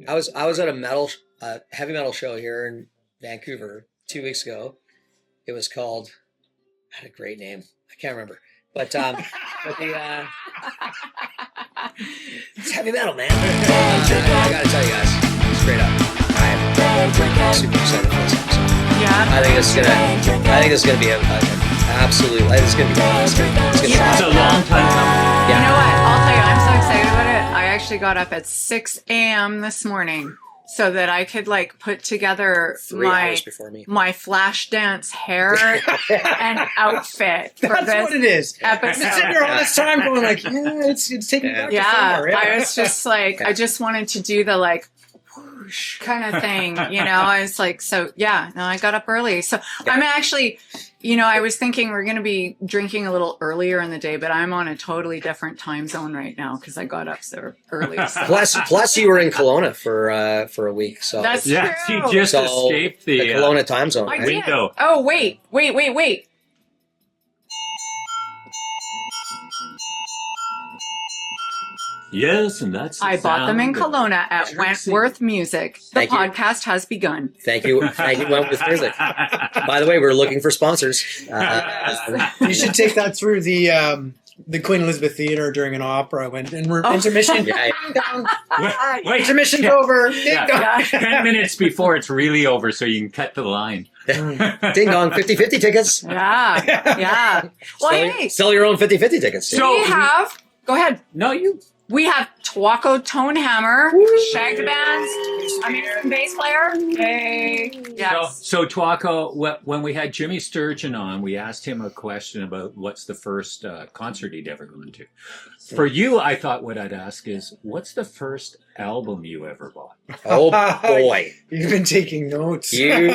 I was at a heavy metal show here in Vancouver 2 weeks ago. It was called, I had a great name. I can't remember. But it's heavy metal, man. I gotta tell you guys, straight up, I'm super excited for this episode. Yeah. I think it's gonna be an absolute. It's gonna be It's a long time coming. You know what? I'll tell you, I'm so excited about it. I actually got up at 6 a.m. this morning so that I could like put together 3 hours before me. my flash dance hair and outfit for That's this what it is. episode. You're sitting here all this time going like, it's taking me back to summer. I was just like, I just wanted to do the like whoosh kind of thing, you know. I was like, so yeah, no, I got up early. So I'm actually, you know, I was thinking we're going to be drinking a little earlier in the day, but I'm on a totally different time zone right now because I got up so early. So. Plus, you were in Kelowna for a week, so That's Yeah, true. she just escaped the Kelowna time zone. I Right? did. window. Oh, wait. Yes, and that's the I bought them in sound of Kelowna at Trixie. Wentworth Music. The Thank you. podcast has begun. Thank you, Wentworth Music. By the way, we're looking for sponsors. You should take that through the Queen Elizabeth Theatre during an opera when intermission. Yeah, Wait, Intermission's over. Yeah. Ding dong. 10 minutes before it's really over, so you can cut the line. ding dong, 50-50 tickets. Yeah. Well, hey, Sell your own 50-50 tickets. So- we have, go ahead. No, you. We have Twaco Tonehammer, SHAG bands, American bass player. Hey. Yes. So Twaco, when we had Jimmy Sturgeon on, we asked him a question about what's the first concert he'd ever gone to. For you, I thought what I'd ask is, what's the first album you ever bought? Oh boy, You've been taking notes. you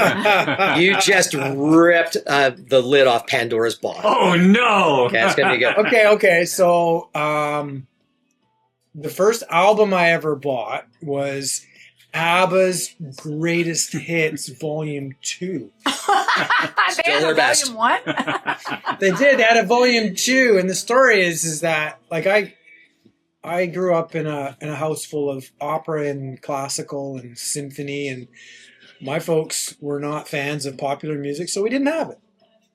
just ripped the lid off Pandora's box. Oh, no! Okay, it's gonna be good. Okay. So, the first album I ever bought was ABBA's Greatest Hits Volume 2. They had their a best. volume one. They had a Volume 2, and the story is that like I grew up in a house full of opera and classical and symphony, and my folks were not fans of popular music, so we didn't have it.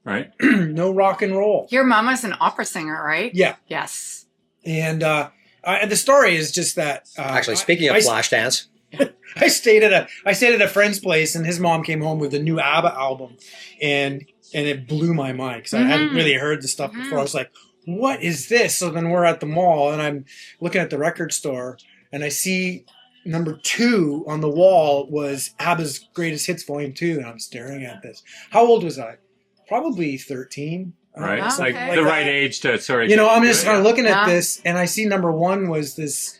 Right? No rock and roll. Your mama's an opera singer, right? Yeah. Yes. And the story is just that. Actually, speaking of Flashdance, I stayed at a friend's place, and his mom came home with a new ABBA album, and it blew my mind because I hadn't really heard the stuff before. I was like, "What is this?" So then we're at the mall, and I'm looking at the record store, and I see number 2 on the wall was ABBA's Greatest Hits Volume 2, and I'm staring at this. How old was I? Probably 13. Right? Wow, Like okay. the right age to, sorry. You know, I'm just Yeah. kind of looking Yeah. at this, and I see number 1 was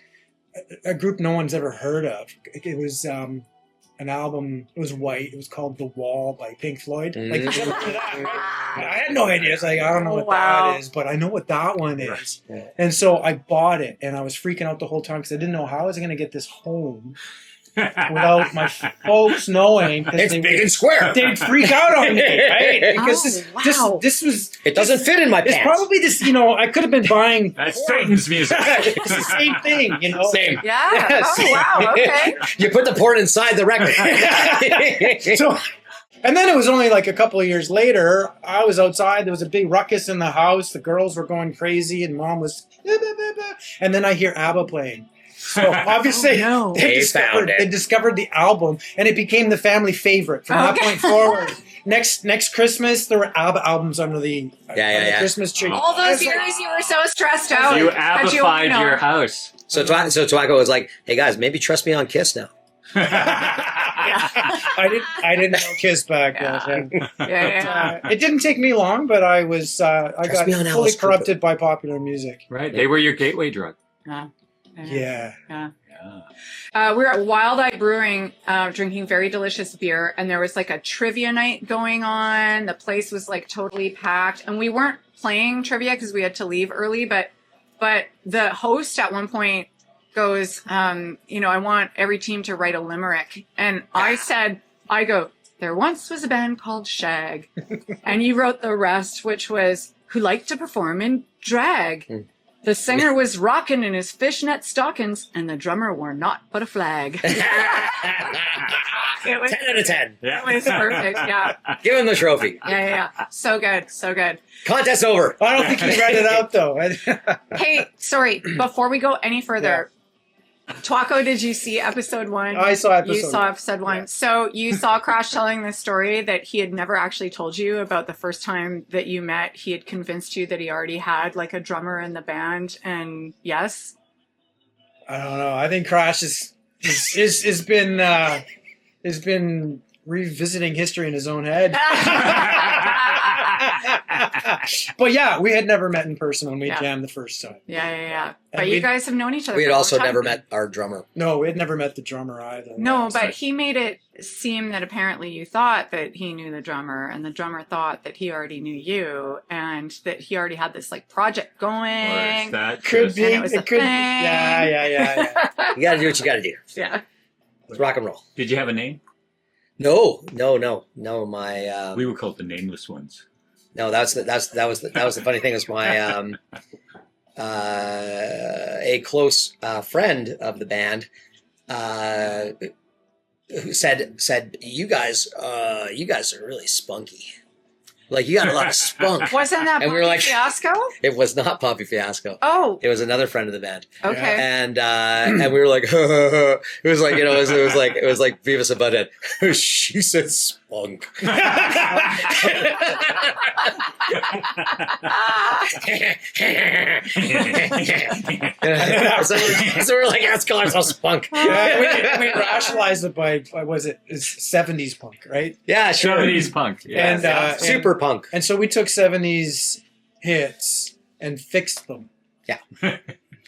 a group no one's ever heard of. It was an album. It was white. It was called "The Wall" by Pink Floyd. Like, you ever heard of that? I had no idea. It's like, I don't know what Wow. that is, but I know what that one is. Right. And so I bought it, and I was freaking out the whole time because I didn't know how I was going to get this home without my folks knowing. 'Cause it's they big would- and square. They'd freak out on me, right? Because wow. this was. It doesn't fit in my It's pants. probably this, I could have been buying. That's Satan's music. It's the same thing, Same. Yeah. Yes. Oh, wow. Okay. You put the porn inside the record. So, and then it was only like a couple of years later, I was outside. There was a big ruckus in the house. The girls were going crazy, and mom was, and then I hear ABBA playing. So obviously, Oh, no. They found it. they discovered the album, and it became the family favorite from that Okay. point forward. Next Christmas, there were ABBA albums under the Christmas tree. All those years you were so stressed out. You How'd ABBA-fied your house. So Twaco was like, "Hey guys, maybe trust me on Kiss now." I didn't know Kiss back then. Yeah. It didn't take me long, but I was I got me on fully Alice Cooper. corrupted by popular music. Right? They were your gateway drug. Yeah. We're at Wild Eye Brewing, drinking very delicious beer, and there was like a trivia night going on. The place was like totally packed, and we weren't playing trivia because we had to leave early. But the host at one point goes, I want every team to write a limerick, and I go, there once was a band called SHAG, and you wrote the rest, which was who liked to perform in drag. The singer was rocking in his fishnet stockings, and the drummer wore naught but a flag. It was 10 out of 10. It was perfect. Yeah. Give him the trophy. Yeah. So good. So good. Contest over. I don't think he read it out though. Hey, sorry. Before we go any further, Twaco, did you see episode 1? I saw episode You saw episode 1. Yeah. So you saw Krash telling the story that he had never actually told you about the first time that you met. He had convinced you that he already had like a drummer in the band. And yes. I don't know. I think Krash has been revisiting history in his own head. But yeah, we had never met in person when we jammed the first time. Yeah. And But you guys have known each other. We had for a long also time. never met our drummer. No, we had never met the drummer either. No, but he made it seem that apparently you thought that he knew the drummer, and the drummer thought that he already knew you, and that he already had this like project Or is going. that Could just- be. And it was a It could. thing. Yeah. You got to do what you got to do. Yeah. It's rock and roll. Did you have a name? No. My We were called the Nameless Ones. no. That was the funny thing. Was my a close friend of the band who said you guys are really spunky. Like you got a lot of spunk. Wasn't that And we were Bobby like- Fiasco? It was not Poppy Fiasco. Oh, It was another friend of the band. okay. And we were like, it was like, it was like Beavis and Butthead. She said spunk. so we're like, let's call ourselves spunk. We rationalized it by was it is 70s punk, right? Yeah, sure. 70s punk. Yeah. And Super punk. And so we took 70s hits and fixed them. Yeah.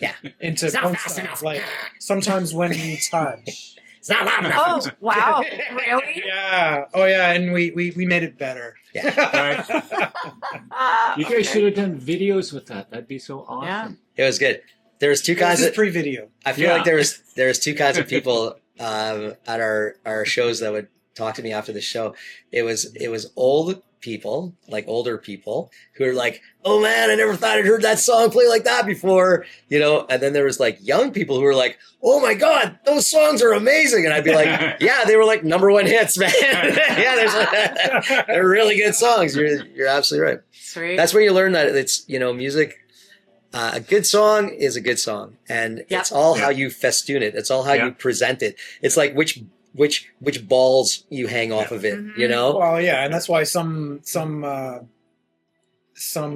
Yeah. Into It's not punk fast stuff. enough. Like sometimes when we touch. It's not loud enough. Oh, wow. Really? Yeah. Oh yeah, and we made it better. Yeah. You guys should have done videos with that. That'd be so awesome. It was good. There's two kinds This is of. pre-video. I feel like there's two kinds of people at our shows that would talk to me after the show. It was old people, like older people, who are like, "Oh man, I never thought I'd heard that song play like that before," you know. And then there was like young people who were like, "Oh my god, those songs are amazing," and I'd be like, "Yeah, they were like #1 hits, man. Yeah, they're really good songs. You're absolutely right. Sweet. That's where you learn that it's music." A good song is a good song, and it's all how you festoon it. It's all how you present it. It's like which balls you hang off of it, you know? Well, yeah, and that's why some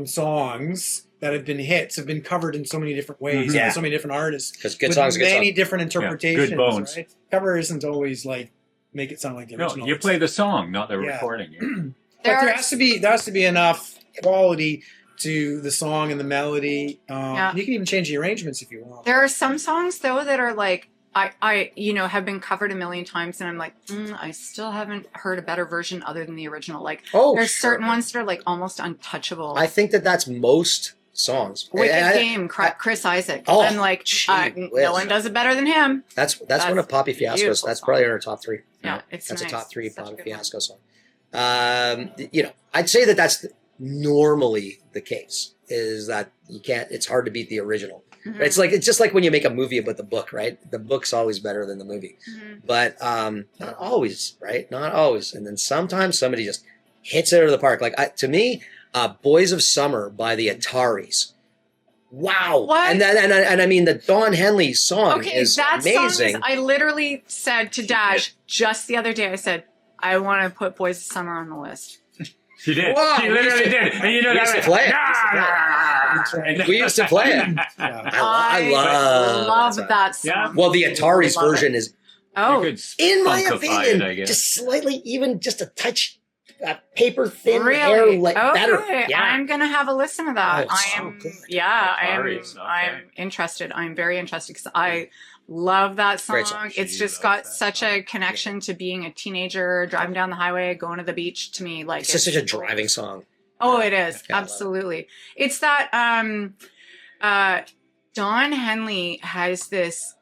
songs that have been hits have been covered in so many different ways, Yeah. by so many different artists. Because good with songs are good many songs. different interpretations. Good bones. Right? Cover isn't always like make it sound like the No, original. you play the song, not the Yeah. recording. But there has to be enough quality to the song and the melody. You can even change the arrangements if you want. There are some songs though that are like I have been covered a million times, and I'm like, I still haven't heard a better version other than the original. Like, there's certain ones that are like almost untouchable. I think that's most songs. Wicked Game, Chris Isaac. Oh, I'm like, no one does it better than him. That's one of Poppy Fiasco's. beautiful That's song. probably in our top 3. Yeah, it's That's nice. a top 3 Such a Poppy good Fiasco song. I'd say that's normally the case. Is that you can't? It's hard to beat the original. Mm-hmm. It's just like when you make a movie about the book, right? The book's always better than the movie, but not always, right? Not always. And then sometimes somebody just hits it out of the park. Like to me, "Boys of Summer" by the Ataris. Wow! What? And I mean the Don Henley song is that amazing. song is, I literally said to Dash just the other day, I said, I want to put Boys of Summer on the list. She did. Wow, She literally did. And you know we used to play it. We used to play it. I love that song. Yeah. Well, the Atari's Love it. version is, Oh, in my spunkify opinion, it, I guess. just slightly, even just a touch, paper thin really? hair, like Okay. better. Yeah. I'm gonna have a listen to that. Oh, I so am. good. Yeah, Atari's, okay. I'm interested. I'm very interested because I love that song. Great song. It's She just loves got that such a connection to being a teenager, driving down the highway, going to the beach. To me, like It's just such a driving song. Oh, it is. Yeah, I love it. Absolutely. It's that Don Henley has this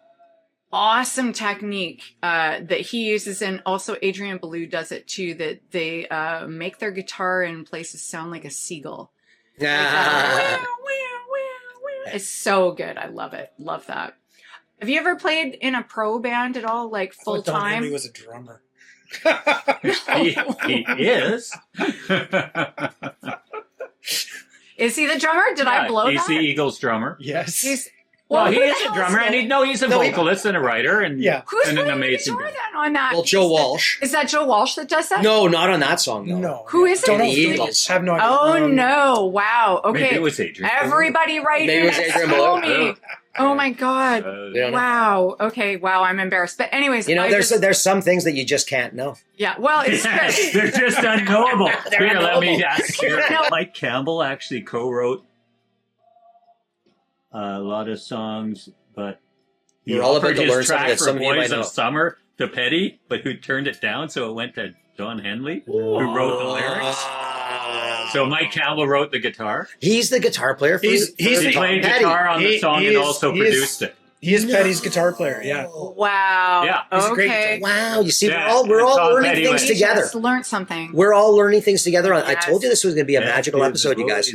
awesome technique that he uses, and also Adrian Belew does it too, that they make their guitar in places sound like a seagull. Yeah. It's so good. I love it. Love that. Have you ever played in a pro band at all, like full Don time? Henley was a drummer. He is. Is he the drummer? Did I blow he's that? the Eagles drummer. Yes. He's Well, he who the is a hell drummer, and he's a No, he- vocalist and a writer, and Yeah. Who's and an playing amazing. guitar then on that? Well, Joe Walsh. Is that Joe Walsh that does that? No, not on that song. No. No. Who is it? Don't know. The Eagles. Have no idea. Oh no! Wow. Okay. Maybe it was Adrian. Everybody right Maybe it was here. Adrian Tell Malone. me. Oh my God. We don't know. Wow. Okay. Wow. I'm embarrassed. But anyways, You know, I there's just- there's some things that you just can't know. yeah. Well, it's They're just unknowable. They're Here, let me unknowable. ask you. No. Mike Campbell actually co-wrote a lot of songs, but he We're all about offered to his learn something track that for some of you Boys might know. of Summer to Petty, but who turned it down, so it went to Don Henley, who wrote the lyrics. Ah. So Mike Campbell wrote the guitar. He's the guitar player for He's He the- played Petty. guitar on the He- song he and is- also he is- produced it. He is Petty's guitar player. Yeah. wow. Yeah. He's a great Okay. Wow, you see, Yeah, we're all Tom learning Petty things was- We together. just learned something. We're all learning things together. I Yes. told you this was going to be a magical episode, you guys.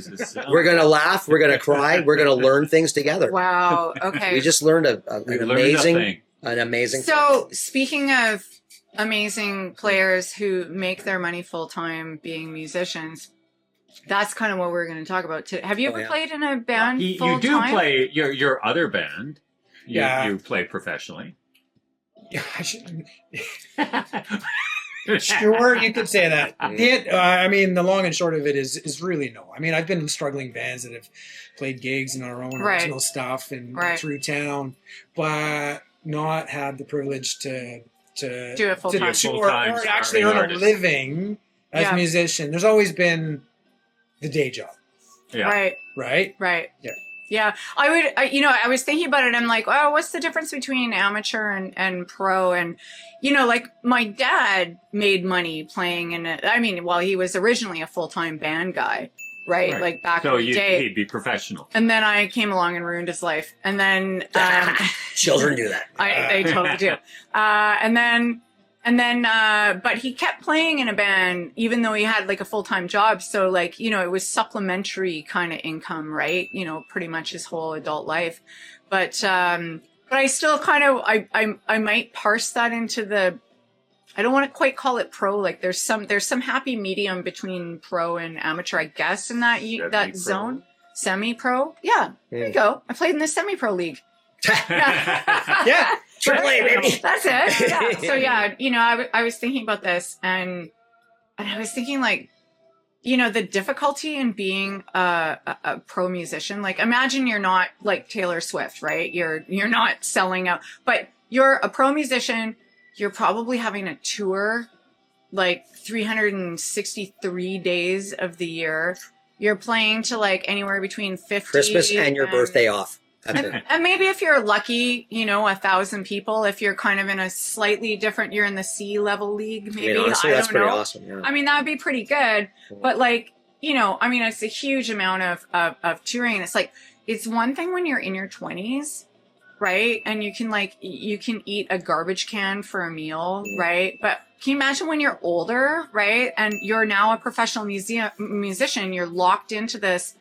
We're going to laugh, we're going to cry, we're going to learn things together. Wow. Okay. We just learned an We learned amazing, nothing. an amazing. So, speaking of amazing players who make their money full time being musicians, that's kind of what we're going to talk about today. Have you Oh, ever yeah. played in a band full You do time? play your other band. Yeah. You play professionally. Yeah, sure, you could say that. I mean, the long and short of it is really no. I mean, I've been in struggling bands that have played gigs in our own Right. original stuff and Right. through town, but not had the privilege to Do it full to time. tour Full-time or actually starving earn artist. a living as Yeah. a musician. There's always been the day job, Yeah. Right. right? Right. Yeah. Yeah. I was thinking about it. I'm like, oh, what's the difference between amateur and pro? And, like my dad made money playing well, he was originally a full-time band guy, right? Right. Like back So in the day. he'd be professional. And then I came along and ruined his life. And then, Children do that. they totally do. But he kept playing in a band, even though he had like a full-time job. So like, it was supplementary kind of income, right? Pretty much his whole adult life. But I still kind of, I might parse that into I don't want to quite call it pro. Like there's some happy medium between pro and amateur, I guess, in that Semi-pro. zone. Semi-pro. Yeah. There you go. I played in the semi-pro league. Yeah. Triple A, baby. That's it. Yeah. So yeah, I was thinking about this and I was thinking like, the difficulty in being a pro musician. Like imagine you're not like Taylor Swift, right? You're not selling out, but you're a pro musician. You're probably having a tour like 363 days of the year. You're playing to like anywhere between 50 Christmas and your birthday off. That's it. and maybe if you're lucky, 1,000 people. If you're kind of in a slightly different, you're in the C-level league, maybe. Honestly, I that's don't pretty know. awesome. Yeah. I mean, that'd be pretty good. But like, it's a huge amount of touring. It's like, it's one thing when you're in your 20s, right? And you can eat a garbage can for a meal, right? But can you imagine when you're older, right? And you're now a professional musician, you're locked into this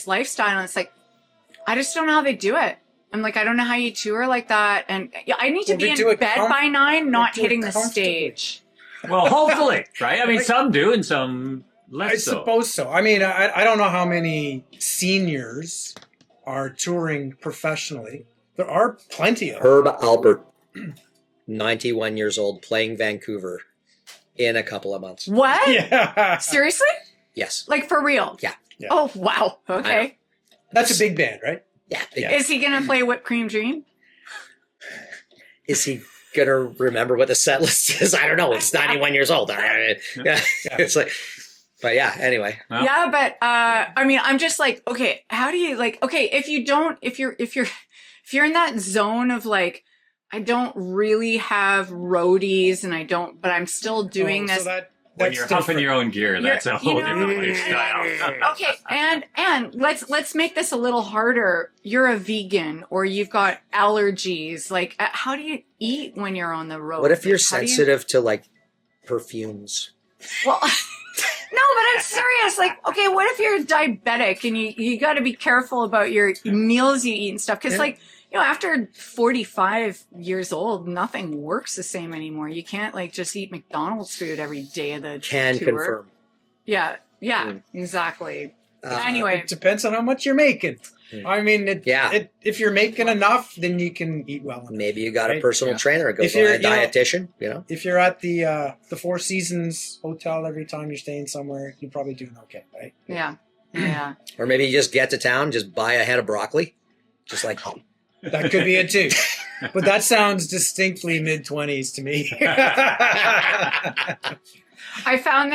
lifestyle. And it's like, I just don't know how they do it. I'm like, I don't know how you tour like that. And I need to be in bed by 9, not hitting the stage. Well, hopefully, right? I mean, some do and some I less so. suppose so. I mean, I don't know how many seniors are touring professionally. There are plenty of them. Herb Albert, 91 years old, playing Vancouver in a couple of months. What? Yeah. Seriously? Yes. Like for real? Yeah. Yeah. Oh, wow. Okay. That's a big band, right? Yeah. Yeah. Is he going to play Whipped Cream Dream? Is he going to remember what the set list is? I don't know. It's 91 years old. Yeah. It's like, but yeah, anyway. Well, Yeah, but I'm just like, okay, how do you like, okay, if you're in that zone of like, I don't really have roadies and but I'm still doing this. So when you're humping your own gear, that's a whole different lifestyle. Okay, and let's make this a little harder. You're a vegan or you've got allergies. Like, how do you eat when you're on the road? What if you're Like, how do you- sensitive to like perfumes? Well, no, but I'm serious. Like, okay, what if you're diabetic and you got to be careful about your meals you eat and stuff? Because, like, you know, after 45 years old, nothing works the same anymore. You can't, like, just eat McDonald's food every day of the Can tour. confirm. Yeah, exactly. Anyway. It depends on how much you're making. I mean, if you're making enough, then you can eat well enough. Maybe you got a Right? personal trainer, If a you're, dietitian, you know. If you're at the Four Seasons hotel every time you're staying somewhere, you're probably doing okay, right? Yeah. Or maybe you just get to town, just buy a head of broccoli. Just like, That could be it too. But that sounds distinctly mid-20s to me. I found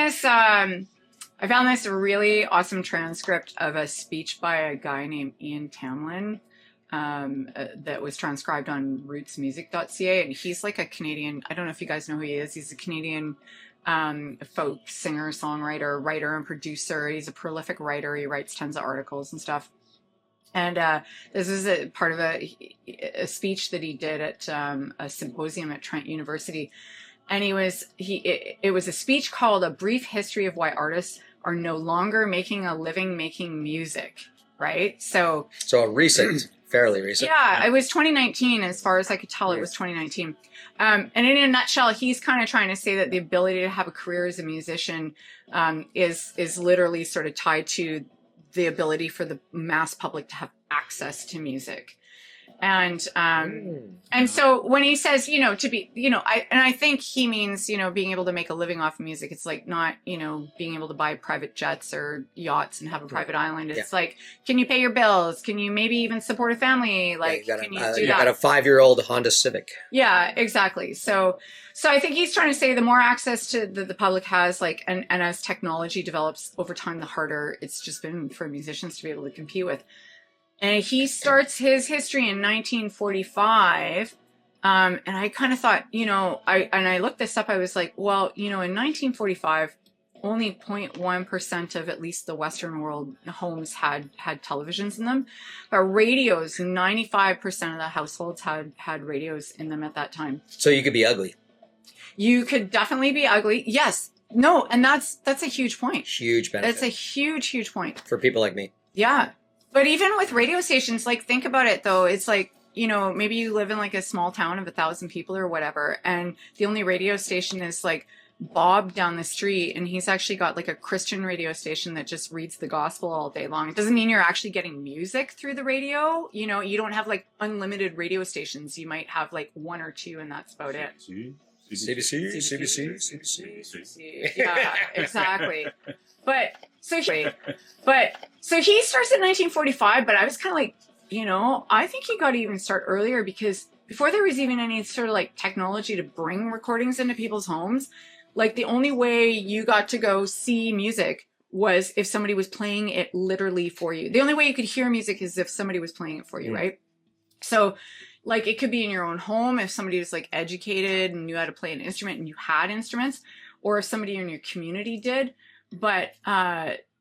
this really awesome transcript of a speech by a guy named Ian Tamblyn that was transcribed on rootsmusic.ca. And he's like a Canadian, I don't know if you guys know who he is. He's a Canadian folk singer, songwriter, writer, and producer. He's a prolific writer. He writes tons of articles and stuff. And this is a part of a speech that he did at a symposium at Trent University. And it was a speech called A Brief History of Why Artists Are No Longer Making a Living Making Music, right? So fairly recent. Yeah, it was 2019. As far as I could tell, it was 2019. And in a nutshell, he's kind of trying to say that the ability to have a career as a musician is literally sort of tied to the ability for the mass public to have access to music. And so when he says, you know, to be, you know, I think he means, you know, being able to make a living off of music. It's like not, you know, being able to buy private jets or yachts and have a private island. It's like, can you pay your bills? Can you maybe even support a family? Like, can you do that? You got a 5-year-old Honda Civic. Yeah, exactly. So I think he's trying to say the more access to the public has, like, and as technology develops over time, the harder it's just been for musicians to be able to compete with. And he starts his history in 1945. And I kind of thought, you know, I looked this up. I was like, well, you know, in 1945, only 0.1% of at least the Western world homes had televisions in them. But radios, 95% of the households had radios in them at that time. So you could be ugly. You could definitely be ugly. Yes. No. And that's a huge point. Huge benefit. That's a huge point. For people like me. Yeah. But even with radio stations, like, think about it, though. It's like, you know, maybe you live in like a small town of 1,000 people or whatever, and the only radio station is like Bob down the street, and he's actually got like a Christian radio station that just reads the gospel all day long. It doesn't mean you're actually getting music through the radio. You know, you don't have like unlimited radio stations. You might have like one or two, and that's about it. CBC. Yeah, exactly. So he starts in 1945, but I was kind of like, you know, I think he got to even start earlier, because before there was even any sort of like technology to bring recordings into people's homes, like the only way you got to go see music was if somebody was playing it literally for you. The only way you could hear music is if somebody was playing it for you, right? So like it could be in your own home if somebody was like educated and knew how to play an instrument and you had instruments, or if somebody in your community did. But,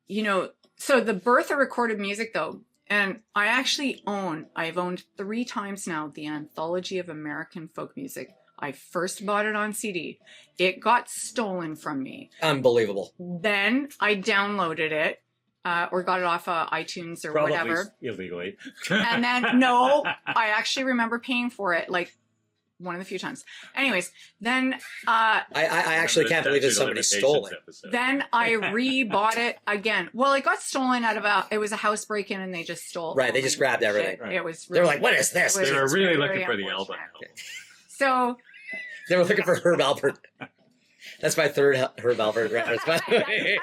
you know, so the birth of recorded music, though, and I've owned 3 times now the Anthology of American Folk Music. I first bought it on CD. It got stolen from me. Unbelievable. Then I downloaded it, or got it off iTunes or Probably whatever. Illegally. And then, no, I actually remember paying for it, like, one of the few times. Anyways, then I actually can't believe that somebody stole it. Then I rebought it again. Well, it got stolen it was a house break-in, and they just stole. Right, they just grabbed everything. Right. It was. They were like, "What is this?" They were really looking for the unfortunate. album. So they were looking for Herb Alpert. That's my third Herb Alpert reference, by the way.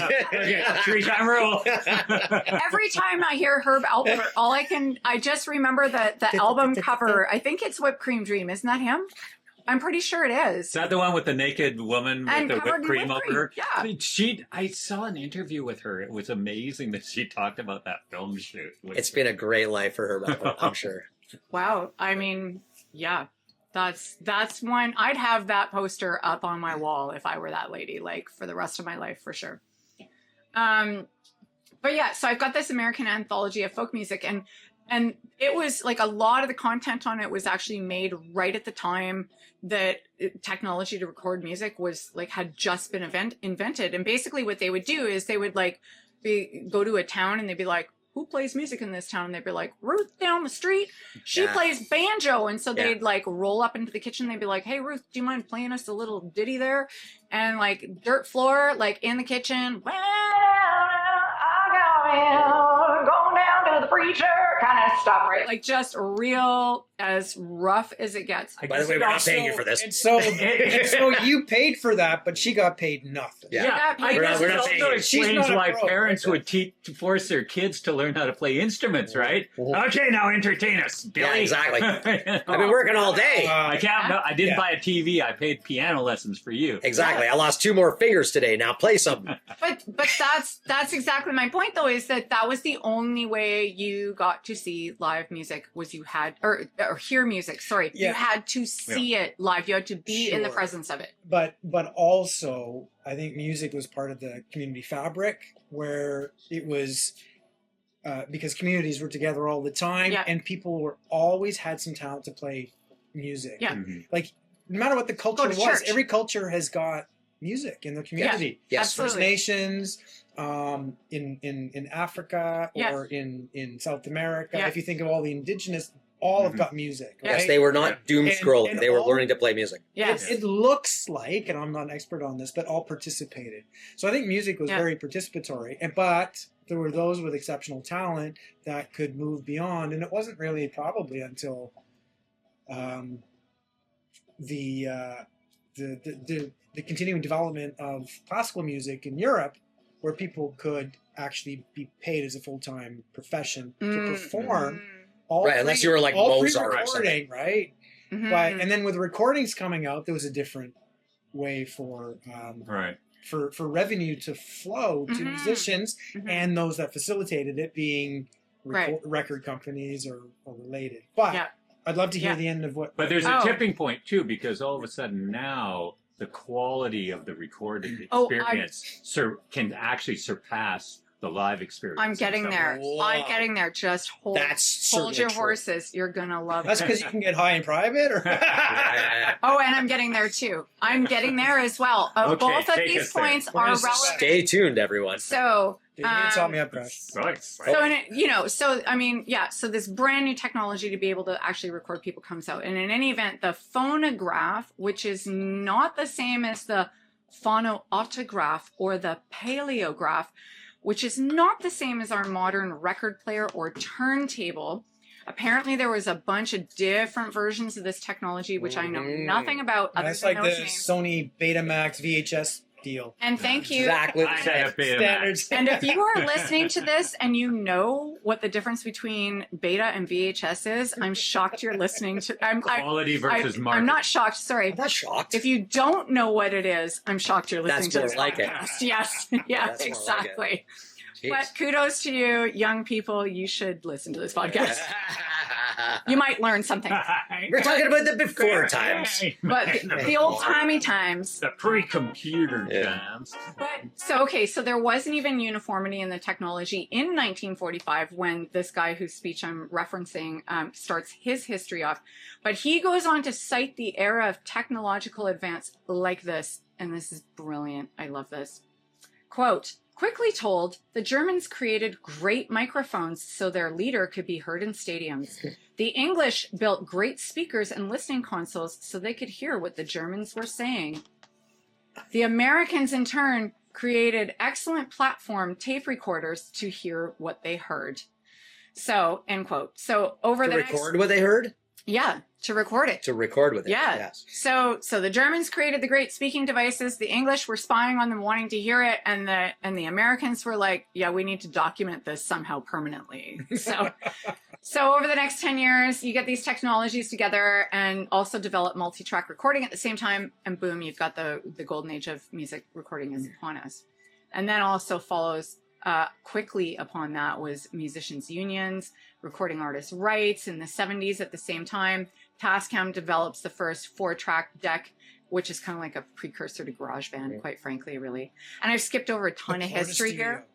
Okay, 3-time rule. Every time I hear Herb Alpert, I just remember the album cover. I think it's Whipped Cream Dream. Isn't that him? I'm pretty sure it is. Is that the one with the naked woman And with the covered whipped in cream whipped over her? cream, yeah. I saw an interview with her. It was amazing that she talked about that film shoot. It's been a great life for Herb Alpert, I'm sure. Wow. I mean, yeah. That's one. I'd have that poster up on my wall if I were that lady, like, for the rest of my life, for sure. But yeah, so I've got this American Anthology of Folk Music, and And it was like a lot of the content on it was actually made right at the time that technology to record music was like had just been invented. And basically what they would do is they would like go to a town and they'd be like, who plays music in this town? And they'd be like, Ruth down the street. She plays banjo. And so they'd like roll up into the kitchen. They'd be like, hey, Ruth, do you mind playing us a little ditty there? And like dirt floor, like in the kitchen. Well, I got him going down to the preacher kind of stuff, right? Like just real as rough as it gets. By the way, we're not paying you for this. And so you paid for that, but she got paid nothing. Yeah, I guess we're it not also saying- She's explains not a why pro, parents right? would to force their kids to learn how to play instruments, right? Okay, now entertain us, Billy. Yeah, exactly. I've been working all day. I can't. No, I didn't buy a TV. I paid piano lessons for you. Exactly. I lost 2 more fingers today. Now play something. But that's exactly my point, though, is that was the only way you got to see live music was you had or hear music. Sorry, Yeah. you had to see it live. You had to be in the Sure. presence of it. But also, I think music was part of the community fabric where it was because communities were together all the time, and people were always had some talent to play music. Yeah. Like no matter what the culture Go was, to church. every culture has got music in the community. Yes. First Absolutely. Nations, in Africa or in South America. Yeah. If you think of all the indigenous, all have got music. Yeah. Right? Yes, they were not doom scrolling. And They were all- learning to play music. Yes. It looks like, and I'm not an expert on this, but all participated. So I think music was very participatory. But there were those with exceptional talent that could move beyond. And it wasn't really probably until the continuing development of classical music in Europe where people could actually be paid as a full-time profession to perform. All Right, unless you were like all Mozart or pre-recording, right? Mhm. But and then with recordings coming out, there was a different way for Right. for revenue to flow to musicians and those that facilitated it being record companies or related. But I'd love to hear the end of what. But there's a tipping point too, because all of a sudden now the quality of the recorded experience can actually surpass the live experience. I'm getting there. I'm getting there. Just hold your true. horses. You're gonna love That's it. because you can get high in private, or Oh, and I'm getting there too. I'm getting there as well. Okay, Both of take these us there. points Where are does this relevant. Stay tuned, everyone. So, you need to top me up, Krash. Right. so in it, so I mean, so this brand new technology to be able to actually record people comes out, and in any event, the phonograph, which is not the same as the phonoautograph or the paleograph, which is not the same as our modern record player or turntable. Apparently, there was a bunch of different versions of this technology, which I know nothing about. Other That's than like the those names. Sony Betamax VHS deal. And thank you. Exactly. I had a Betamax. Standards. And if you are listening to this and you know what the difference between beta and VHS is, I'm shocked you're listening to. Quality versus market. I'm not shocked. Sorry. I'm not shocked. If you don't know what it is, I'm shocked you're listening That's to more this like it. podcast. Yes. Yeah, That's more like exactly. Jeez. But kudos to you, young people. You should listen to this podcast. You might learn something. We're talking about the before times. But the old timey times. The pre-computer Yeah. times. But so there wasn't even uniformity in the technology in 1945 when this guy whose speech I'm referencing starts his history off. But he goes on to cite the era of technological advance like this. And this is brilliant. I love this. Quote, quickly told, the Germans created great microphones so their leader could be heard in stadiums. The English built great speakers and listening consoles so they could hear what the Germans were saying. The Americans, in turn, created excellent platform tape recorders to hear what they heard. So, end quote. So over To the record what they heard? to record it. To record with it. Yeah. Yes. So the Germans created the great speaking devices. The English were spying on them, wanting to hear it, and the Americans were like, "Yeah, we need to document this somehow permanently." So over the next 10 years, you get these technologies together and also develop multi-track recording at the same time, and boom, you've got the golden age of music recording is upon us. And then also follows quickly upon that was musicians' unions, recording artists' rights in the 70s at the same time. Tascam develops the first 4-track deck, which is kind of like a precursor to GarageBand, quite frankly, really. And I've skipped over a ton of history here.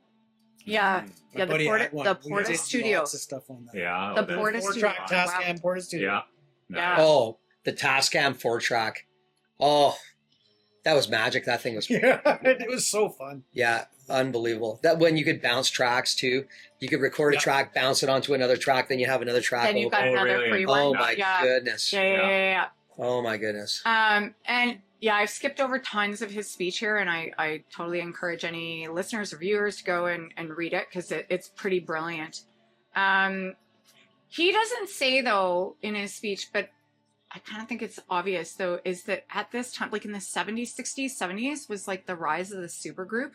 Yeah. My Yeah, buddy had one. the We Porta did Studio. lots of stuff on that. Yeah. The oh, that- Porta Four Studio. track Tascam Wow. Porta Studio. Yeah. Yeah. Oh, the Tascam 4-track. Oh, that was magic. That thing was, Yeah, it was so fun. yeah, unbelievable. That when you could bounce tracks too. You could record a Yeah. track, bounce it onto another track, then you have another track. Then you've got Oh, another really? free one. Oh my yeah. goodness. Yeah. Oh my goodness. And yeah, I've skipped over tons of his speech here, and I totally encourage any listeners or viewers to go and read it because it's pretty brilliant. He doesn't say, though, in his speech, but I kind of think it's obvious, though, is that at this time, like in the 70s, 60s, 70s, was like the rise of the supergroup,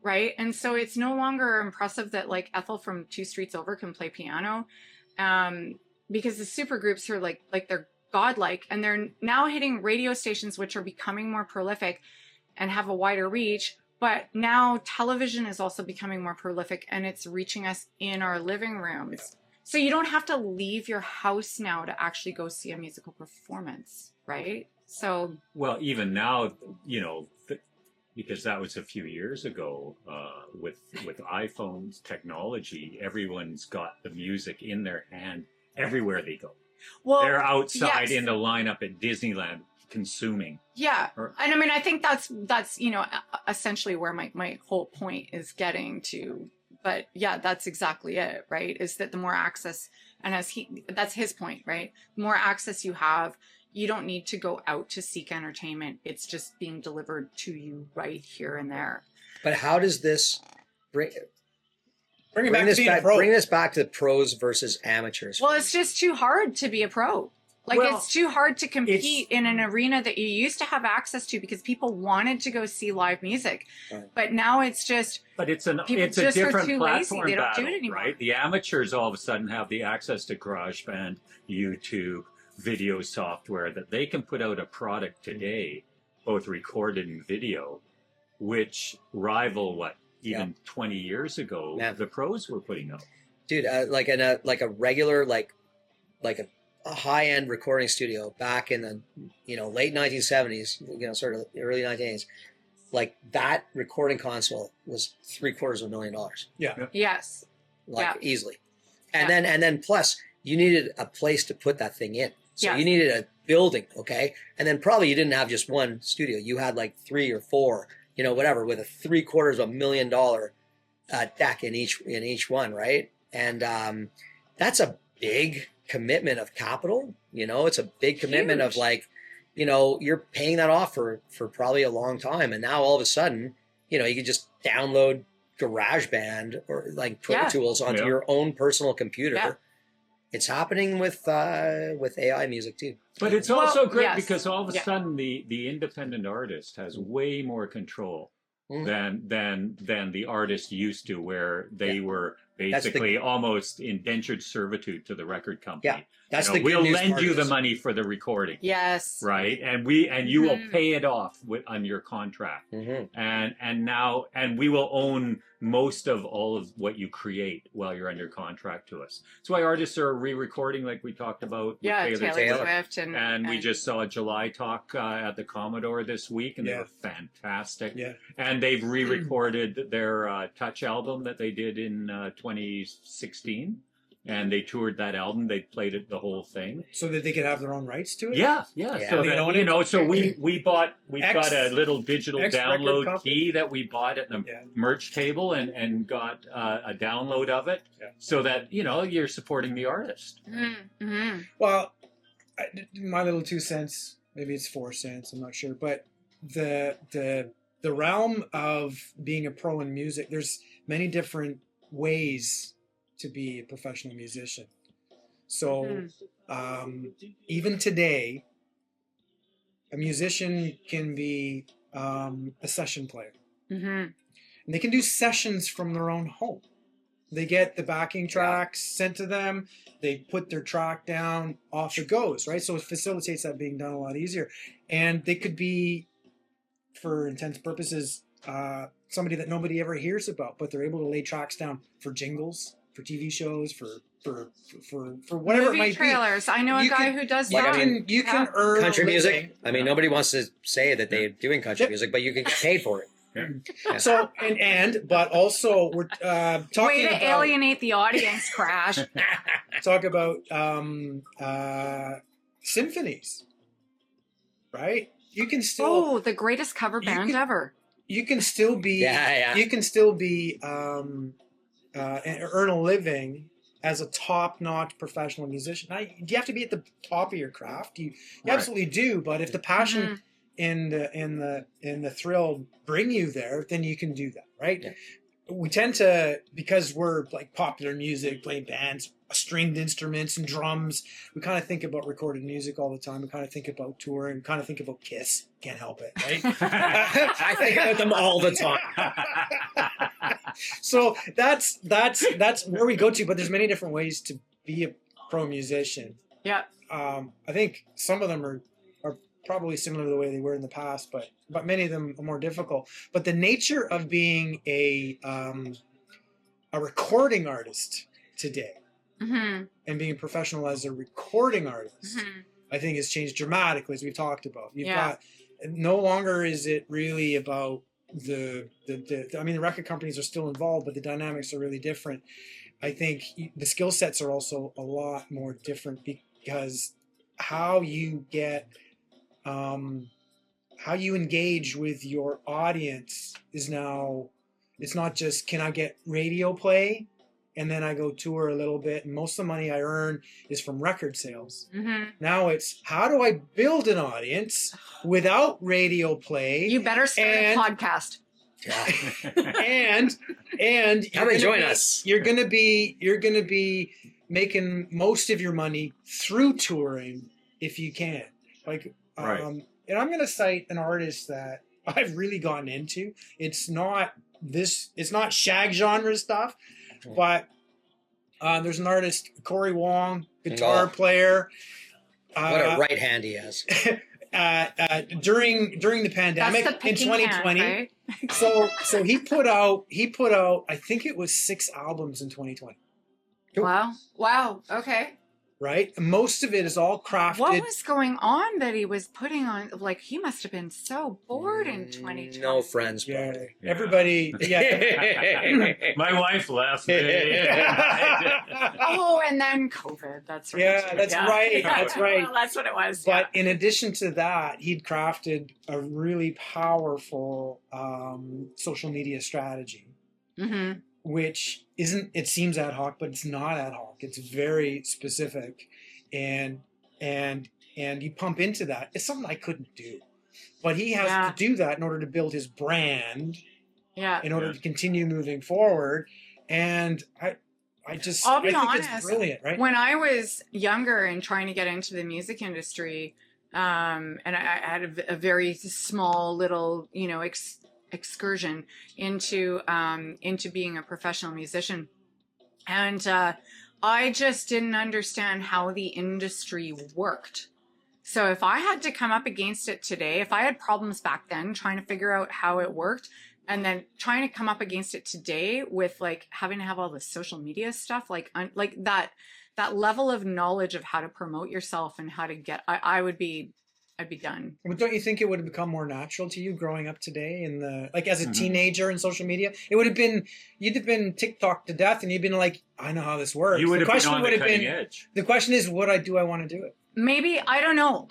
right? And so it's no longer impressive that like Ethel from 2 Streets Over can play piano, because the supergroups are like they're godlike, and they're now hitting radio stations which are becoming more prolific and have a wider reach. But now television is also becoming more prolific, and it's reaching us in our living rooms. So you don't have to leave your house now to actually go see a musical performance, right? So Well, even now, because that was a few years ago, with iPhones technology, everyone's got the music in their hand everywhere they go. well, They're outside yes. in the lineup at Disneyland consuming. Yeah. Or- And I mean, I think that's essentially where my whole point is getting to. But yeah, that's exactly it, right? Is that the more access, and that's his point, right? The more access you have, you don't need to go out to seek entertainment. It's just being delivered to you right here and there. But how does this bring Bring this back to pros versus amateurs? Well, it's just too hard to be a pro. Like, Well, it's too hard to compete in an arena that you used to have access to because people wanted to go see live music. Right. But now it's just, But it's People a just are different too lazy. platform They don't do it battle, anymore. right? The amateurs all of a sudden have the access to GarageBand, YouTube, video software that they can put out a product today, both recorded and video, which rival even 20 years ago Yeah. the pros were putting out. Dude, like a regular like a high-end recording studio back in the late 1970s, sort of early 1980s, like that recording console was $750,000, yes. like Yeah. easily. And then plus you needed a place to put that thing in. So Yes. you needed a building, okay? And then probably you didn't have just one studio. You had like 3 or 4, whatever, with a $750,000 deck in each one, right? And that's a big commitment of capital. It's a big commitment of Huge. you're paying that off for probably a long time. And now all of a sudden, you can just download GarageBand or like Pro Yeah. Tools onto Yeah. your own personal computer. Yeah. It's happening with AI music too. But it's Well, also great yes. because all of a Yeah. sudden the independent artist has way more control Mhm. than the artist used to, where they were basically almost indentured servitude to the record company. Yeah, that's the good we'll news lend part you of the this. money for the recording. Yes. Right, and you will pay it off on your contract, Mhm. and we will own most of all of what you create while you're under contract to us. That's why artists are re-recording, like we talked about. Yeah, with Taylor Swift. Swift And we just saw a July talk at the Commodore this week, and they Yeah. were fantastic. Yeah. And they've re-recorded their Touch album that they did in 2016, and they toured that album. They played it the whole thing. So that they could have their own rights to it? Yeah. Yeah. So They that, own it? so we've got a little digital X-record download copy? key that we bought at the Yeah. merch table and got a download of it, Yeah. so that you're supporting the artist. Mm-hmm. Well, my little 2 cents, maybe it's 4 cents, I'm not sure, but the realm of being a pro in music, there's many different ways to be a professional musician. So even today, a musician can be a session player. Mm-hmm. And they can do sessions from their own home. They get the backing tracks sent to them. They put their track down, off it goes, right? So it facilitates that being done a lot easier. And they could be, for intents purposes, somebody that nobody ever hears about, but they're able to lay tracks down for jingles, for TV shows, for whatever Movie it might trailers. I know a You guy can- who does Like, that. I mean, be. You can earn Country a living. music. I mean, nobody wants to say that they're doing country Yep. music, but you can get paid for it. So but also we're talking Way to about alienate the audience, Krash. talk about symphonies, right? You can still Oh, the greatest cover band ever. you can still be Yeah. you can still be and earn a living as a top-notch professional musician. Now, do you have to be at the top of your craft? You absolutely do. But if the passion and the thrill bring you there, then you can do that, right? Yeah. We tend to, because we're like popular music, playing bands, stringed instruments and drums. We kind of think about recorded music all the time. We kind of think about touring. We kind of think about Kiss. Can't help it, right? I think about them all the time. So that's where we go to. But there's many different ways to be a pro musician. Yeah. I think some of them are probably similar to the way they were in the past, but many of them are more difficult. But the nature of being a recording artist today and being professional as a recording artist, I think has changed dramatically, as we've talked about. You've got no longer is it really about the record companies are still involved, but the dynamics are really different. I think the skill sets are also a lot more different because how you engage with your audience is now, it's not just, can I get radio play and then I go tour a little bit and most of the money I earn is from record sales. Now it's, how do I build an audience without radio play? You better start a podcast. and Come and join us. You're gonna be making most of your money through touring if you can. Like and I'm going to cite an artist that I've really gotten into. It's not SHAG genre stuff, but there's an artist, Corey Wong, guitar player. What a right hand he has. During the pandemic in 2020. Hand, right? So he put out I think it was 6 albums in 2020. Wow. Okay. Right? Most of it is all crafted. What was going on that he was putting on? Like, he must have been so bored in 2020. No friends. Yeah. Everybody. Yeah. My wife left me. Oh, and then COVID. That's right. Yeah, that's right. That's right. Well, that's what it was. But in addition to that, he'd crafted a really powerful social media strategy. Which isn't, it seems ad hoc, but it's not ad hoc. It's very specific. And you pump into that. It's something I couldn't do. But he has to do that in order to build his brand. Yeah. In order to continue moving forward. And I'll be honest, it's brilliant, right? When I was younger and trying to get into the music industry, and I had a very small little, excursion into being a professional musician. And I just didn't understand how the industry worked. So if I had to come up against it today, if I had problems back then trying to figure out how it worked, and then trying to come up against it today with like having to have all the social media stuff, like that level of knowledge of how to promote yourself and how to get, I'd be done. Well, don't you think it would have become more natural to you growing up today as a teenager in social media? You'd have been TikTok to death and you'd been like, I know how this works. You would have been on the cutting edge. The question is, I want to do it? Maybe, I don't know.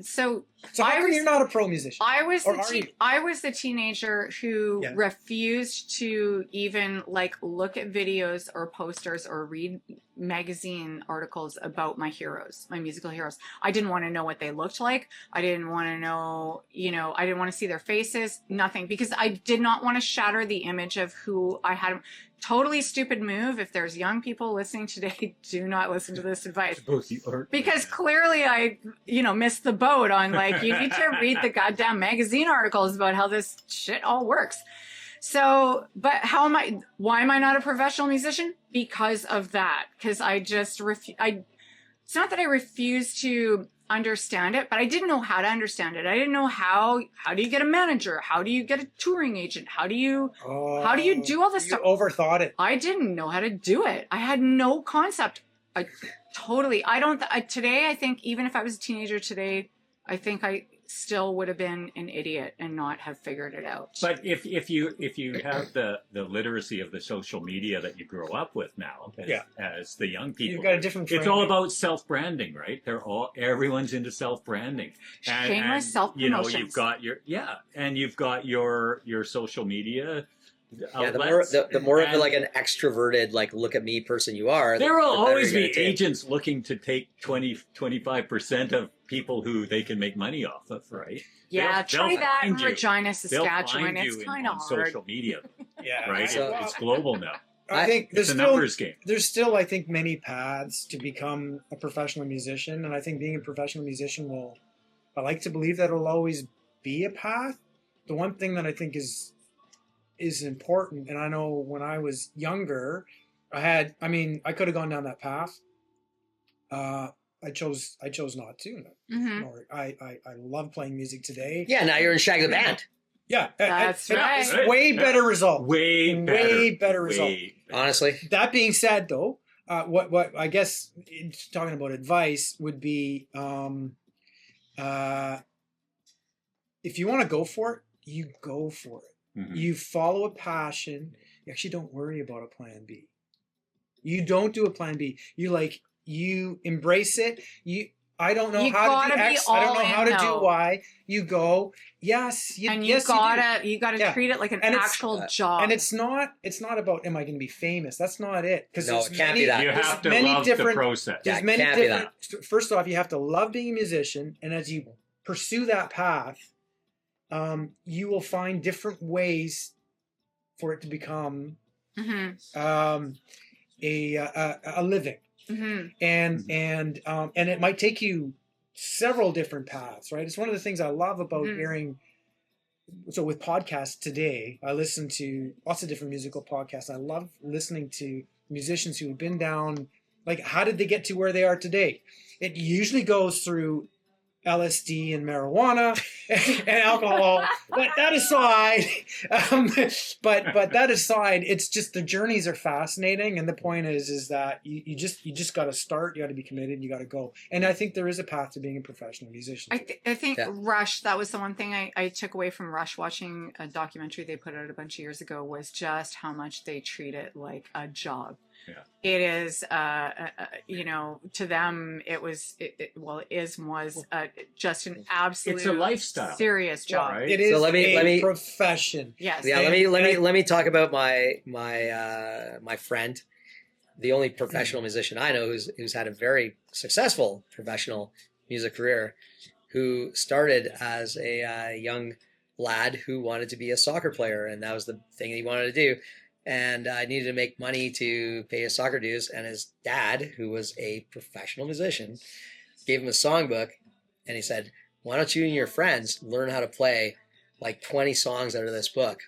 So how come you're not a pro musician? I was the teenager who refused to even look at videos or posters or read magazine articles about my heroes, my musical heroes. I didn't want to know what they looked like. I didn't want to know, I didn't want to see their faces, nothing, because I did not want to shatter the image of who I had. Totally stupid move. If there's young people listening today, do not listen to this advice. Because clearly I, missed the boat on you need to read the goddamn magazine articles about how this shit all works. So, but why am I not a professional musician? Because of that. Because I just it's not that I refuse to understand it, but I didn't know how to understand it. I didn't know how do you get a manager? How do you get a touring agent? How do you do all this stuff? You overthought it. I didn't know how to do it. I had no concept. Today, I think even if I was a teenager today, I think still would have been an idiot and not have figured it out. But if you have the literacy of the social media that you grow up with now, as the young people, You've got a different it's framing. all about self branding, right? Everyone's into self branding. Shameless self-promotions. You've got your social media. Yeah, outlets, the more of and like an extroverted, like look at me person you are, there will the better always you're be gonna take. agents looking to take 25% of people who they can make money off of, right? Yeah, They'll try that in find you. Regina, They'll Saskatchewan. find It's you kind of on hard. social media, Yeah. right? So- It's global now. I think It's a numbers game. there's still, I think, many paths to become a professional musician, and I think being a professional musician I like to believe that it'll always be a path. The one thing that I think is important, and I know when I was younger, I could have gone down that path. I chose not to. Mhm. Or I love playing music today. Yeah, now you're in Shag the Band. Yeah, That's and right. it's way better result. Way better result. Honestly, That being said, though, what I guess talking about advice would be, if you want to go for it, you go for it. Mhm. You follow a passion. You actually don't worry about a plan B. You don't do a plan B. You embrace it. I don't know You how to gotta do be X. I don't know all how in, to though. do Y. You go, yes, And yes, you do. gotta Yeah. treat it like an And it's- actual job. And it's not about am I going to be famous? That's not it. Because No, it can't be that. You there's have to many love the different process. Yeah, there's it many can't be different. First off, you have to love being a musician, and as you pursue that path, you will find different ways for it to become Mhm. a living, Mhm. and it might take you several different paths. Right? It's one of the things I love about Mhm. hearing. So with podcasts today, I listen to lots of different musical podcasts. I love listening to musicians who have been down, like, how did they get to where they are today? It usually goes through LSD and marijuana and alcohol. But that aside, but that aside, it's just the journeys are fascinating. And the point is that you just got to start. You got to be committed. You got to go. And I think there is a path to being a professional musician. I think Yeah. Rush, that was the one thing I took away from Rush watching a documentary they put out a bunch of years ago, was just how much they treat it like a job. Yeah. It is, to them, it was just an absolute It's a lifestyle. serious job. Right. It is So let me- profession. Yes. yeah. Let me talk about my friend, the only professional musician I know who's had a very successful professional music career, who started as a young lad who wanted to be a soccer player, and that was the thing he wanted to do. And I needed to make money to pay his soccer dues. And his dad, who was a professional musician, gave him a songbook, and he said, "Why don't you and your friends learn how to play like 20 songs out of this book?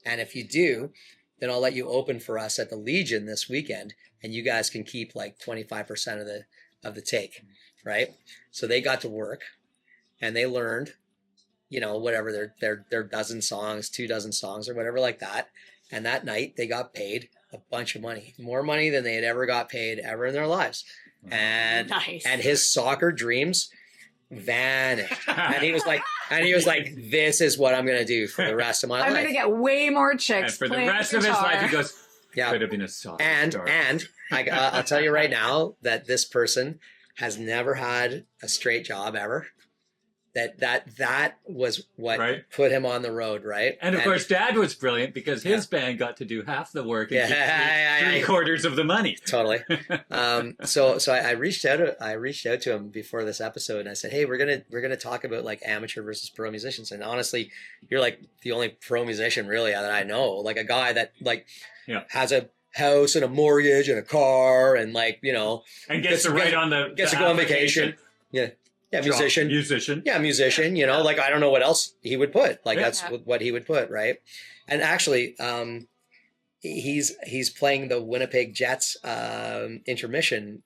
And if you do, then I'll let you open for us at the Legion this weekend, and you guys can keep like 25% of the take." Right? So they got to work, and they learned, whatever their dozen songs, 2 dozen songs, or whatever like that. And that night they got paid a bunch of money, more money than they had ever got paid ever in their lives. And Nice. and his soccer dreams vanished. And he was like, this is what I'm going to do for the rest of my I'm life. going to get way more And chicks for the playing rest of his guitar. life, he goes, Yeah. could have been a soccer And star. I'll tell you right now that this person has never had a straight job ever. That was what Right. put him on the road, right? And of course, Dad was brilliant because his band got to do half the work and Yeah, keep yeah. three quarters of the money. Totally. So I reached out to him before this episode, and I said, "Hey, we're gonna talk about like amateur versus pro musicians." And honestly, you're like the only pro musician really that I know, like a guy that has a house and a mortgage and a car, and And gets to write on the gets to go on vacation. Yeah, musician. Yeah, musician. Like I don't know what else he would put. Like that's what he would put, right? And actually, he's playing the Winnipeg Jets intermission,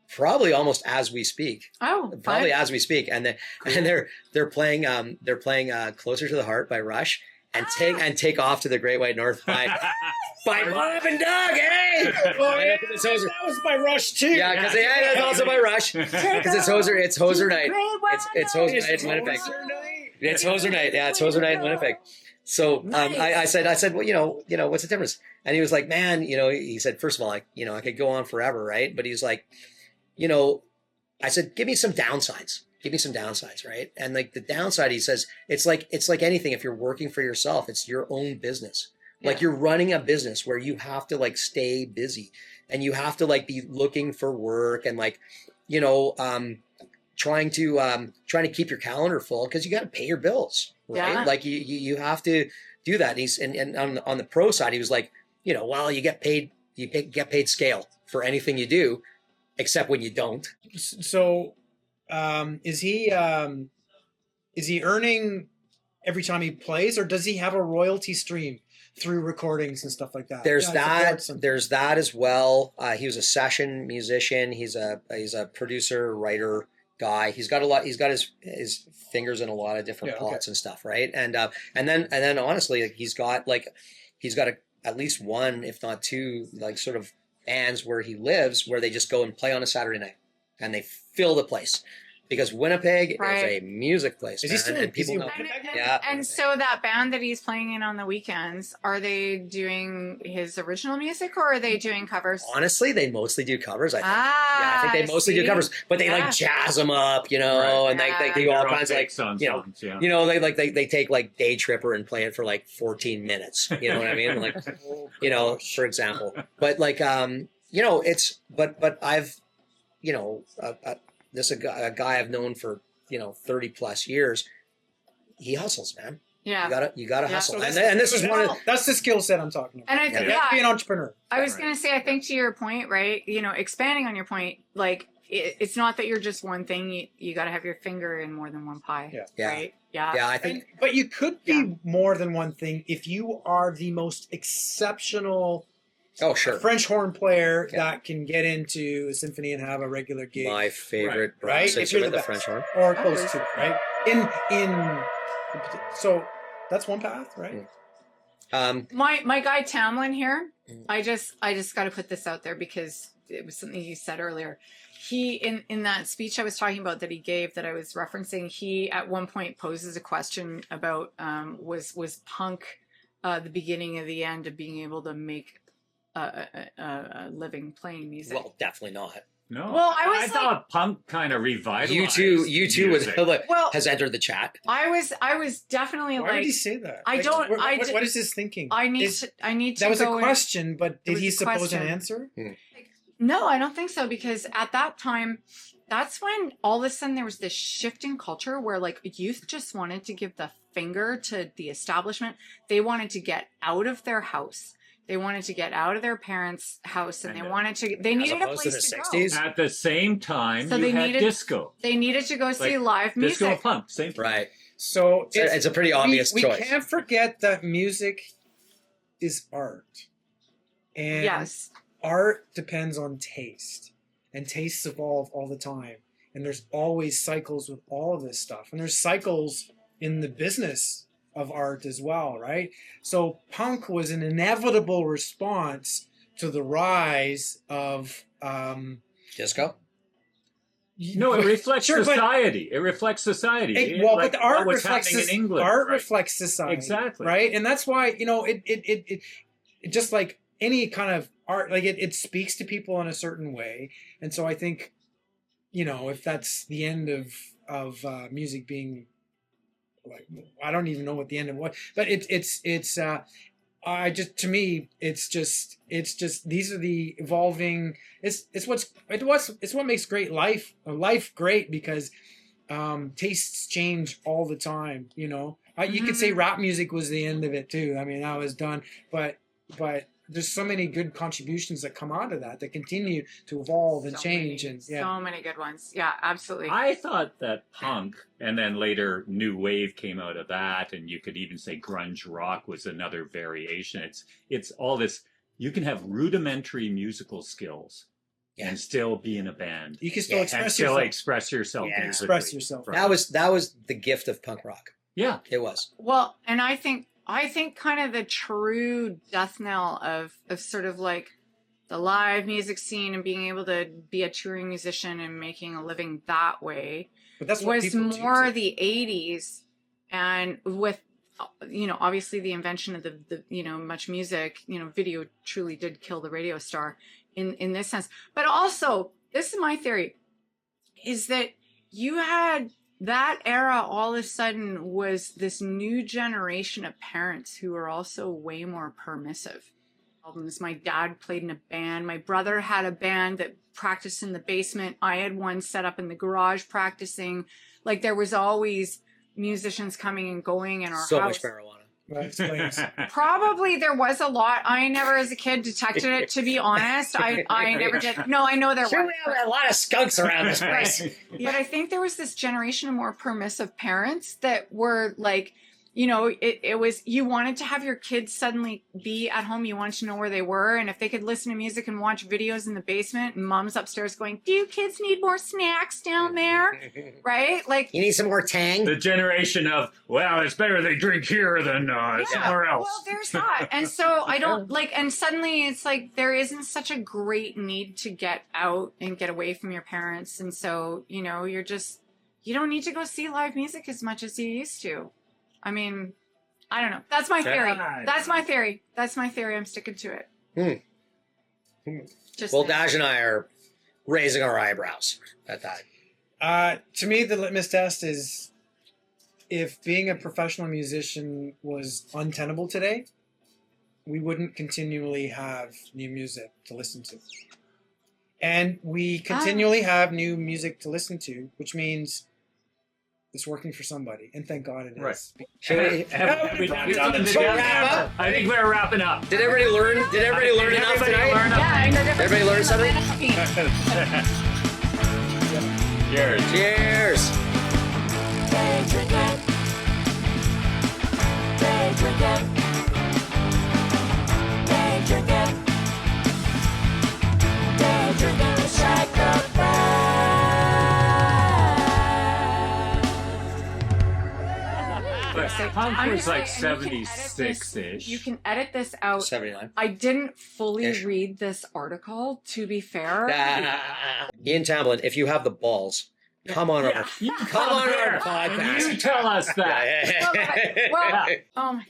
probably almost as we speak. Oh, Probably fun. as we speak, and they're playing Closer to the Heart by Rush, and take off to the Great White North by Bob and Doug. Hey, that was by Rush too. yeah, because it's also by Rush. Because it's Hoser night. It's Hoser night in Winnipeg. It's Hoser night. Yeah, it's Hoser night in Winnipeg. So I said, well, you know, what's the difference? And he was like, man, you know, he said, first of all, I could go on forever, right? But he's like, you know, I said, give me some downsides. Give me some downsides, right? And like the downside, he says, it's like anything. If you're working for yourself, it's your own business. Like you're running a business where you have to like stay busy and you have to like be looking for work and like, you know, trying to keep your calendar full because you got to pay your bills, right? Yeah. Like you have to do that. And on the pro side, he was like, you know, well, you get paid scale for anything you do, except when you don't. So, is he earning every time he plays, or does he have a royalty stream through recordings and stuff like that? There's that as well. He was a session musician. He's a producer, writer guy. He's got his fingers in a lot of different pots and stuff, right? And then honestly, like he's got at least one, if not two, like sort of bands where he lives, where they just go and play on a Saturday night and they fill the place. Because Winnipeg is a music place. Is he still and people know. Yeah. And so that band that he's playing in on the weekends, are they doing his original music or are they doing covers? Honestly, they mostly do covers, I think. I think they mostly do covers. But they like jazz them up, you know, and they do all kinds of like, you know, they take like Day Tripper and play it for like 14 minutes. You know what I mean? Like, you know, for example. But like, you know, but I've, you know, this a guy I've known for 30 plus years. He hustles, man. Yeah, you gotta hustle, So and this is one of that's the skill set I'm talking about. And I think you have to be an entrepreneur. I was gonna say, I think to your point, right? You know, expanding on your point, like it's not that you're just one thing. You got to have your finger in more than one pie. Right? Yeah. I think, but you could be more than one thing if you are the most exceptional. Oh, sure. French horn player that can get into a symphony and have a regular gig. My favorite, right? If you're the French horn, or close to it, right? So that's one path, right? My guy Tamblyn here. I just got to put this out there because it was something you said earlier. He in that speech I was talking about that he gave that I was referencing. He at one point poses a question about was punk the beginning of the end of being able to make a living playing music. Well, definitely not. No. Well, I thought punk kind of revitalized. You two has entered the chat. I was definitely Why did he say that? What is his thinking? I need to. That was a question, but did he suppose an answer? No, I don't think so, because at that time, that's when all of a sudden there was this shift in culture where like youth just wanted to give the finger to the establishment. They wanted to get out of their house. They wanted to get out of their parents' house, and they needed a place to go. At the same time, so you had disco. They needed to go see live music. Disco punk, same thing. Right. So it's a pretty obvious choice. We can't forget that music is art. And art depends on taste. And tastes evolve all the time. And there's always cycles with all of this stuff. And there's cycles in the business of art as well, right? So punk was an inevitable response to the rise of disco. No, it reflects society. It reflects society. But art reflects in England. Art reflects society, exactly, right? And that's why it just like any kind of art, like it speaks to people in a certain way. And so I think, if that's the end of music being. Like, I don't even know what the end of what, but to me it's just these are the evolving. It's what makes great life great, because tastes change all the time. You could say rap music was the end of it too. I mean, that was done, but there's so many good contributions that come out of that continue to evolve and change. So many good ones. Yeah, absolutely. I thought that punk and then later new wave came out of that. And you could even say grunge rock was another variation. It's all this. You can have rudimentary musical skills and still be in a band. You can still express yourself. Yeah. Express yourself. That was the gift of punk rock. Yeah, it was. Well, and I think I think kind of the true death knell of sort of like the live music scene and being able to be a touring musician and making a living that way But that's what was people do more too. the 80s, and with obviously the invention of the much music, video truly did kill the radio star in this sense. But also, this is my theory, is that you had that era all of a sudden was this new generation of parents who were also way more permissive. My dad played in a band. My brother had a band that practiced in the basement. I had one set up in the garage practicing. Like there was always musicians coming and going in our So house. much marijuana. That explains. Probably there was a lot. I never as a kid detected it, to be honest. I never did. No, I know there Sure, was. we have a lot of skunks around this place. But I think there was this generation of more permissive parents that were like, it was, you wanted to have your kids suddenly be at home. You wanted to know where they were. And if they could listen to music and watch videos in the basement and mom's upstairs going, do you kids need more snacks down there? Right? Like, You need some more tang? The generation of, well, it's better they drink here than somewhere else. well, there's that. And so I don't and suddenly it's like there isn't such a great need to get out and get away from your parents. And so, you don't need to go see live music as much as you used to. I mean, I don't know. That's my theory. That's my theory. That's my theory. I'm sticking to it. Just Well, saying. Dash and I are raising our eyebrows at that. To me, the litmus test is if being a professional musician was untenable today, we wouldn't continually have new music to listen to. And we continually have new music to listen to, which means it's working for somebody. And thank God it is. Right. Should we, wrap up? I think we're wrapping up. did everybody learn enough tonight? Everybody learn something? Cheers. Cheers. Day drinking. Day drinking. Day drinking. Day drinking. Psychopath. Punk I'm was just like saying, and you can edit this- 76-ish. You can edit this out. 79. I didn't fully Ish. read this article, to be fair. Ian Tamblyn, if you have the balls, come on over. You Come on here over to the podcast. and you tell us that. Well, oh my